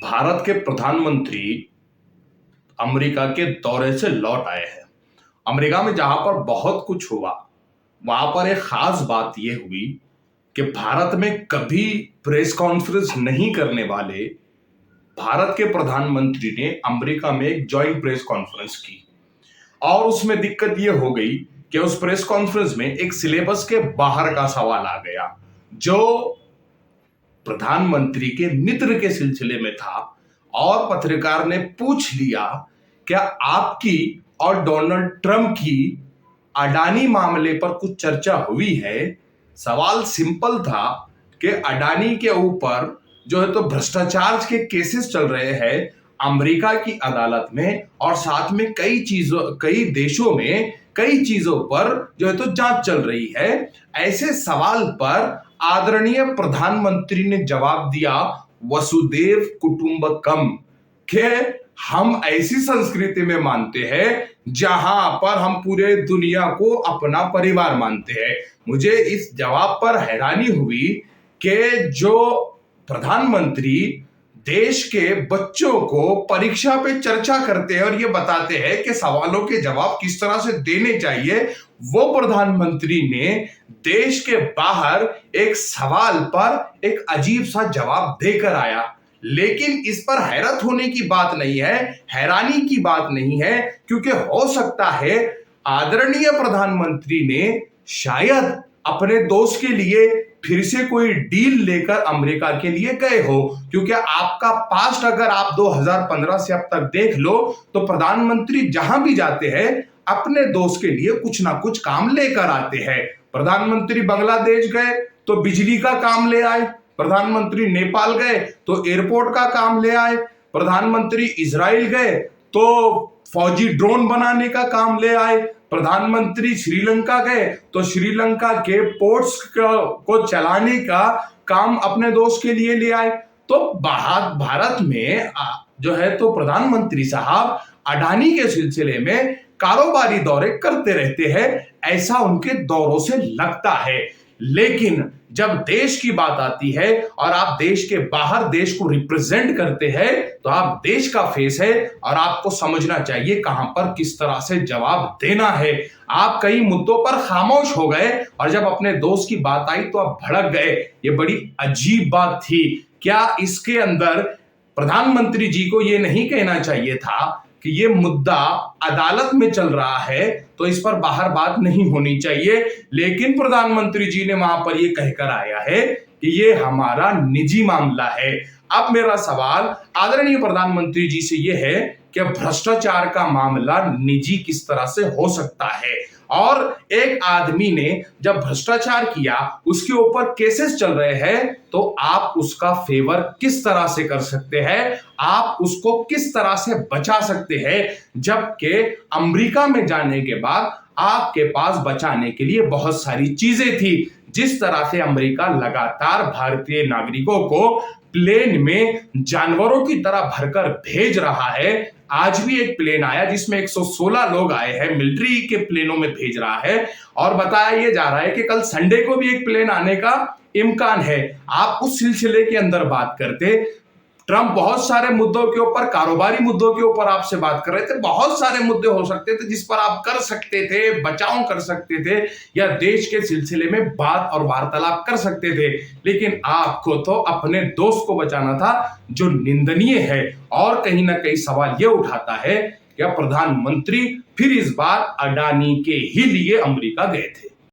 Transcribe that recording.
भारत के प्रधानमंत्री अमेरिका के दौरे से लौट आए हैं। अमेरिका में जहां पर बहुत कुछ हुआ, वहां पर एक खास बात यह हुई कि भारत में कभी प्रेस कॉन्फ्रेंस नहीं करने वाले भारत के प्रधानमंत्री ने अमेरिका में एक जॉइंट प्रेस कॉन्फ्रेंस की। और उसमें दिक्कत यह हो गई कि उस प्रेस कॉन्फ्रेंस में एक सिलेबस के बाहर का सवाल आ गया, जो प्रधानमंत्री के मित्र के सिलसिले में था। और पत्रकार ने पूछ लिया, क्या आपकी और डोनाल्ड ट्रंप की अडानी मामले पर कुछ चर्चा हुई है? सवाल सिंपल था कि अडानी के ऊपर जो है तो भ्रष्टाचार के केसेस चल रहे हैं अमेरिका की अदालत में, और साथ में कई देशों में कई चीजों पर जो है तो जांच चल रही है। ऐसे सवाल पर आदरणीय प्रधानमंत्री ने जवाब दिया, वसुदेव कुटुंबकम, के हम ऐसी संस्कृति में मानते हैं जहां पर हम पूरे दुनिया को अपना परिवार मानते हैं। मुझे इस जवाब पर हैरानी हुई कि जो प्रधानमंत्री देश के बच्चों को परीक्षा पे चर्चा करते हैं और ये बताते हैं कि सवालों के जवाब किस तरह से देने चाहिए, वो प्रधानमंत्री ने देश के बाहर एक सवाल पर एक अजीब सा जवाब देकर आया। लेकिन इस पर हैरत होने की बात नहीं है, हैरानी की बात नहीं है, क्योंकि हो सकता है आदरणीय प्रधानमंत्री ने शायद अपने दोस्त के लिए फिर से कोई डील लेकर अमेरिका के लिए गए हो। क्योंकि आपका पास्ट अगर आप 2015 से अब तक देख लो तो प्रधानमंत्री जहां भी जाते हैं अपने दोस्त के लिए कुछ ना कुछ काम लेकर आते हैं। प्रधानमंत्री बांग्लादेश गए तो बिजली का काम ले आए, प्रधानमंत्री नेपाल गए तो एयरपोर्ट का काम ले आए, प्रधानमंत्री इजराइल गए तो फौजी ड्रोन बनाने का काम ले आए, प्रधानमंत्री श्रीलंका गए तो श्रीलंका के पोर्ट्स को चलाने का काम अपने दोस्त के लिए ले आए। तो भारत में जो है तो प्रधानमंत्री साहब अडानी के सिलसिले में कारोबारी दौरे करते रहते हैं, ऐसा उनके दौरों से लगता है। लेकिन जब देश की बात आती है और आप देश के बाहर देश को रिप्रेजेंट करते हैं तो आप देश का फेस है और आपको समझना चाहिए कहां पर किस तरह से जवाब देना है। आप कई मुद्दों पर खामोश हो गए और जब अपने दोस्त की बात आई तो आप भड़क गए। ये बड़ी अजीब बात थी। क्या इसके अंदर प्रधानमंत्री जी को यह नहीं कहना चाहिए था कि ये मुद्दा अदालत में चल रहा है तो इस पर बाहर बात नहीं होनी चाहिए? लेकिन प्रधानमंत्री जी ने वहां पर ये कहकर आया है कि ये हमारा निजी मामला है। अब मेरा सवाल आदरणीय प्रधानमंत्री जी से ये है कि भ्रष्टाचार का मामला निजी किस तरह से हो सकता है? और एक आदमी ने जब भ्रष्टाचार किया उसके ऊपर केसेस चल रहे हैं तो आप उसका फेवर किस तरह से कर सकते हैं? आप उसको किस तरह से बचा सकते हैं? जबकि अमेरिका में जाने के बाद आपके पास बचाने के लिए बहुत सारी चीजें थी। जिस तरह से अमेरिका लगातार भारतीय नागरिकों को प्लेन में जानवरों की तरह भरकर भेज रहा है, आज भी एक प्लेन आया जिसमें 116 लोग आए हैं, मिलिट्री के प्लेनों में भेज रहा है। और बताया यह जा रहा है कि कल संडे को भी एक प्लेन आने का इम्कान है। आप उस सिलसिले के अंदर बात करते, ट्रंप बहुत सारे मुद्दों के ऊपर, कारोबारी मुद्दों के ऊपर आपसे बात कर रहे थे। बहुत सारे मुद्दे हो सकते थे जिस पर आप कर सकते थे, बचाव कर सकते थे या देश के सिलसिले में बात और वार्तालाप कर सकते थे। लेकिन आपको तो अपने दोस्त को बचाना था, जो निंदनीय है। और कहीं ना कहीं सवाल यह उठाता है कि प्रधानमंत्री फिर इस बार अडानी के ही लिए अमेरिका गए थे।